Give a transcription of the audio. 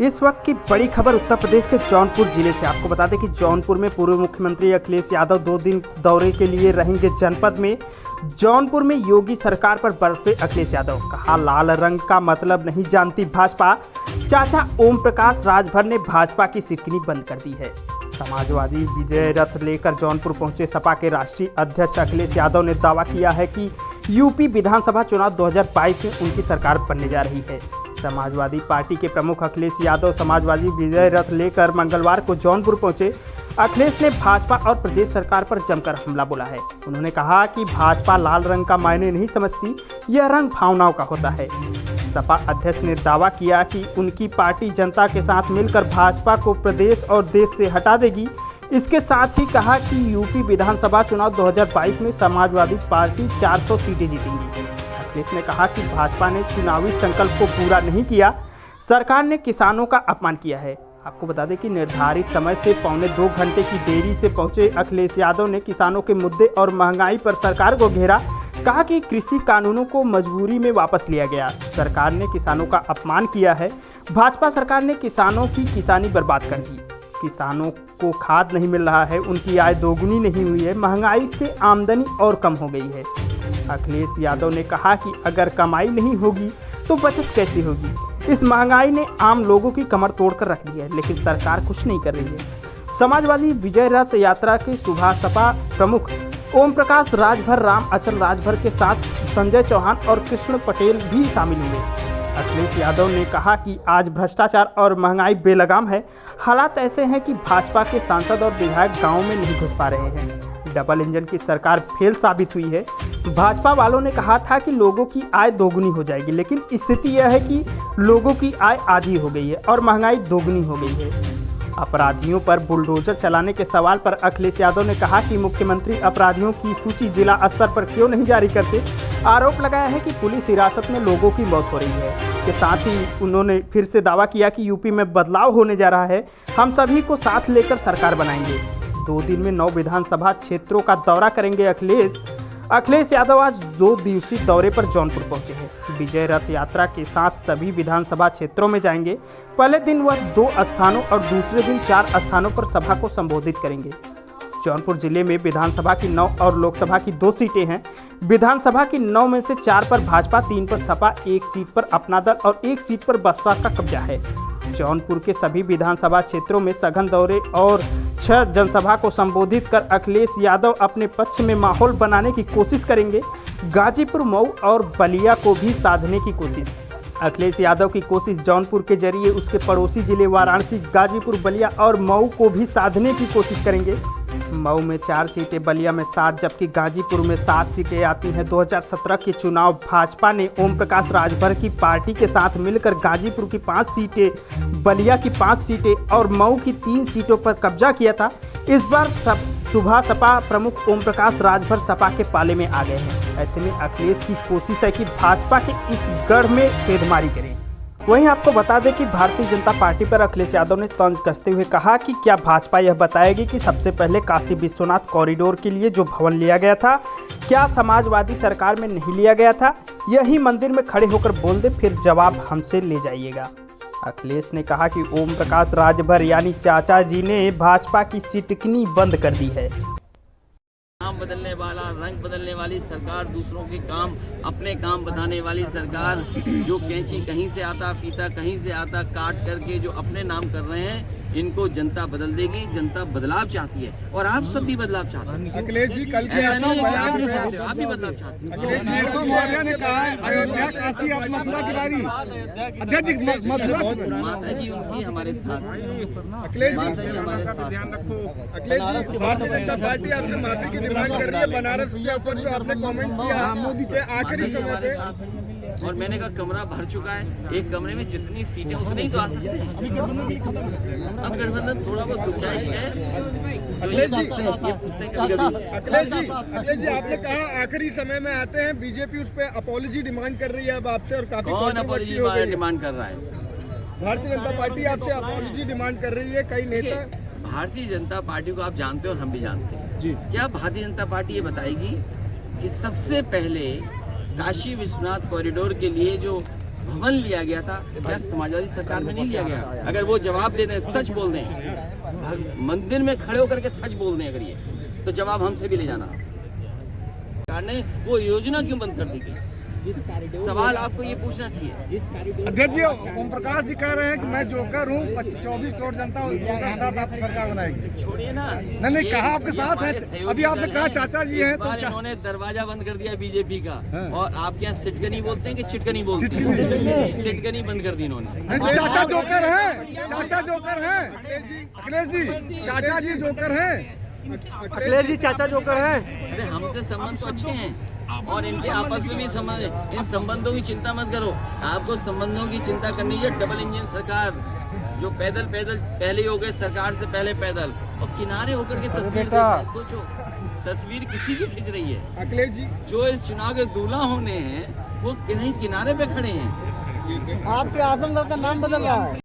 इस वक्त की बड़ी खबर उत्तर प्रदेश के जौनपुर जिले से। आपको बता दें कि जौनपुर में पूर्व मुख्यमंत्री अखिलेश यादव 2 दिन दौरे के लिए रहेंगे जनपद में। जौनपुर में योगी सरकार पर बरसे अखिलेश यादव, कहा लाल रंग का मतलब नहीं जानती भाजपा। चाचा ओम प्रकाश राजभर ने भाजपा की सिटकनी बंद कर दी है। समाजवादी विजय रथ लेकर जौनपुर पहुंचे सपा के राष्ट्रीय अध्यक्ष अखिलेश यादव ने दावा किया है कि यूपी विधानसभा चुनाव 2022 में उनकी सरकार बनने जा रही है। समाजवादी पार्टी के प्रमुख अखिलेश यादव समाजवादी विजय रथ लेकर मंगलवार को जौनपुर पहुंचे। अखिलेश ने भाजपा और प्रदेश सरकार पर जमकर हमला बोला है। उन्होंने कहा कि भाजपा लाल रंग का मायने नहीं समझती, यह रंग भावनाओं का होता है। सपा अध्यक्ष ने दावा किया कि उनकी पार्टी जनता के साथ मिलकर भाजपा को प्रदेश और देश से हटा देगी। इसके साथ ही कहा कि यूपी विधानसभा चुनाव 2022 में समाजवादी पार्टी 400 सीटें जीतेंगी। अखिलेश ने कहा कि भाजपा ने चुनावी संकल्प को पूरा नहीं किया, सरकार ने किसानों का अपमान किया है। आपको बता दें कि निर्धारित समय से 1.25 घंटे की देरी से पहुंचे अखिलेश यादव ने किसानों के मुद्दे और महंगाई पर सरकार को घेरा। कहा कि कृषि कानूनों को मजबूरी में वापस लिया गया, सरकार ने किसानों का अपमान किया है। भाजपा सरकार ने किसानों की किसानी बर्बाद कर दी। किसानों को खाद नहीं मिल रहा है, उनकी आय दोगुनी नहीं हुई है, महंगाई से आमदनी और कम हो गई है। अखिलेश यादव ने कहा कि अगर कमाई नहीं होगी तो बचत कैसे होगी। इस महंगाई ने आम लोगों की कमर तोड़कर रख दी है, लेकिन सरकार कुछ नहीं कर रही है। समाजवादी विजय रथ यात्रा के सुबह सपा प्रमुख ओम प्रकाश राजभर, राम अचल राजभर के साथ संजय चौहान और कृष्ण पटेल भी शामिल हुए। अखिलेश यादव ने कहा कि आज भ्रष्टाचार और महंगाई बेलगाम है। हालात ऐसे हैं कि भाजपा के सांसद और विधायक गांव में नहीं घुस पा रहे हैं। डबल इंजन की सरकार फेल साबित हुई है। भाजपा वालों ने कहा था कि लोगों की आय दोगुनी हो जाएगी, लेकिन स्थिति यह है कि लोगों की आय आधी हो गई है और महंगाई दोगुनी हो गई है। अपराधियों पर बुलडोजर चलाने के सवाल पर अखिलेश यादव ने कहा कि मुख्यमंत्री अपराधियों की सूची जिला स्तर पर क्यों नहीं जारी करते। आरोप लगाया है कि पुलिस हिरासत में लोगों की मौत हो रही है। इसके साथ ही उन्होंने फिर से दावा किया कि यूपी में बदलाव होने जा रहा है, हम सभी को साथ लेकर सरकार बनाएंगे। 2 दिन में 9 विधानसभा क्षेत्रों का दौरा करेंगे अखिलेश यादव आज 2 दिवसीय दौरे पर जौनपुर पहुंचे हैं। विजय रथ यात्रा के साथ सभी विधानसभा क्षेत्रों में जाएंगे। पहले दिन वह 2 स्थानों और दूसरे दिन 4 स्थानों पर सभा को संबोधित करेंगे। जौनपुर जिले में विधानसभा की 9 और लोकसभा की 2 सीटें हैं। विधानसभा की 9 में से 4 पर भाजपा, 3 पर सपा, 1 सीट पर अपना दल और 1 सीट पर बसपा का कब्जा है। जौनपुर के सभी विधानसभा क्षेत्रों में सघन दौरे और 6 जनसभा को संबोधित कर अखिलेश यादव अपने पक्ष में माहौल बनाने की कोशिश करेंगे। गाजीपुर, मऊ और बलिया को भी साधने की कोशिश। अखिलेश यादव की कोशिश जौनपुर के जरिए उसके पड़ोसी जिले वाराणसी, गाजीपुर, बलिया और मऊ को भी साधने की कोशिश करेंगे। मऊ में 4 सीटें, बलिया में 7 जबकि गाजीपुर में 7 सीटें आती हैं। 2017 के चुनाव भाजपा ने ओम प्रकाश राजभर की पार्टी के साथ मिलकर गाजीपुर की 5 सीटें, बलिया की 5 सीटें और मऊ की 3 सीटों पर कब्जा किया था। इस बार सुबह सपा प्रमुख ओम प्रकाश राजभर सपा के पाले में आ गए हैं। ऐसे में अखिलेश की कोशिश है कि भाजपा के इस गढ़ में सेंधमारी करें। वहीं आपको बता दें कि भारतीय जनता पार्टी पर अखिलेश यादव ने तंज कसते हुए कहा कि क्या भाजपा यह बताएगी कि सबसे पहले काशी विश्वनाथ कॉरिडोर के लिए जो भवन लिया गया था, क्या समाजवादी सरकार में नहीं लिया गया था? यही मंदिर में खड़े होकर बोल दे, फिर जवाब हमसे ले जाइएगा। अखिलेश ने कहा कि ओम प्रकाश राजभर यानी चाचा जी ने भाजपा की सिटकनी बंद कर दी है। काम बदलने वाला, रंग बदलने वाली सरकार, दूसरों के काम अपने काम बताने वाली सरकार, जो कैंची कहीं से आता, फीता कहीं से आता, काट करके जो अपने नाम कर रहे हैं, इनको जनता बदल देगी। जनता बदलाव चाहती है और आप सब भी बदलाव चाहते हैं। अखिलेश जी कल के आप भी बदलाव चाहते हैं। अखिलेश जी मौर्य ने कहा अयोध्या, काशी और मथुरा की बारी। अध्यक्ष जी मथुरा, माता जी उनकी हमारे साथ, अखिलेश माता जी हमारे साथ। अखिलेश जी भारतीय जनता पार्टी आपसे माफी की डिमांड कर रही है बनारस के ऊपर जो आपने कमेंट किया मोदी के आखिरी समय पे। और मैंने कहा कमरा भर चुका है, एक कमरे में जितनी सीटें उतनी ही तो आ सकते हैं। अब गठबंधन थोड़ा बहुत गुंजाइश है। अखिलेश जी अखिलेश जी आपने कहा आखिरी समय में आते हैं, बीजेपी उस पर अपॉलॉजी डिमांड कर रही है अब आपसे और काफी कौन अपॉलॉजी डिमांड कर रहा है? भारतीय जनता पार्टी आपसे अपॉलॉजी डिमांड कर रही है। कई नेता, भारतीय जनता पार्टी को आप जानते हो और हम भी जानते हैं जी। क्या भारतीय जनता पार्टी ये बताएगी कि सबसे पहले काशी विश्वनाथ कॉरिडोर के लिए जो भवन लिया गया था, क्या समाजवादी सरकार में नहीं लिया गया? अगर वो जवाब दे दें, सच बोल दें, मंदिर में खड़े होकर के सच बोल दें अगर ये, तो जवाब हमसे भी ले जाना। सरकार ने वो योजना क्यों बंद कर दी गई? सवाल आपको ये पूछना चाहिए। अध्यक्ष जी, ओम प्रकाश जी कह रहे हैं कि मैं जोकर हूँ, 24 करोड़ जनता जोकर के साथ आपकी सरकार बनाएगी। छोड़िए ना, नहीं कहा आपके साथ है। अभी आपने कहा चाचा जी हैं, तो इन्होंने दरवाजा बंद कर दिया बीजेपी का। और आपके यहाँ सिटकनी बोलते हैं कि चिटकनी बोलते हैं? सिटकनी बंद कर दी इन्होंने। चाचा जोकर है, चाचा जोकर है। अखिलेश जी, चाचा जी जोकर है। अखिलेश जी चाचा जोकर है। अरे हमसे संबंध तो अच्छे हैं और इनके आपस में भी संबंध है। इन संबंधों की चिंता मत करो, आपको संबंधों की चिंता करनी है। डबल इंजन सरकार जो पैदल पहले ही हो गए, सरकार से पहले पैदल, और किनारे होकर के तस्वीर देख रहे हैं। सोचो, तस्वीर किसी की खिंच रही है? अखिलेश जी, जो इस चुनाव के दूल्हा होने हैं वो कहीं किनारे पे खड़े हैं। आपके आजमगढ़ का नाम बदल रहा है।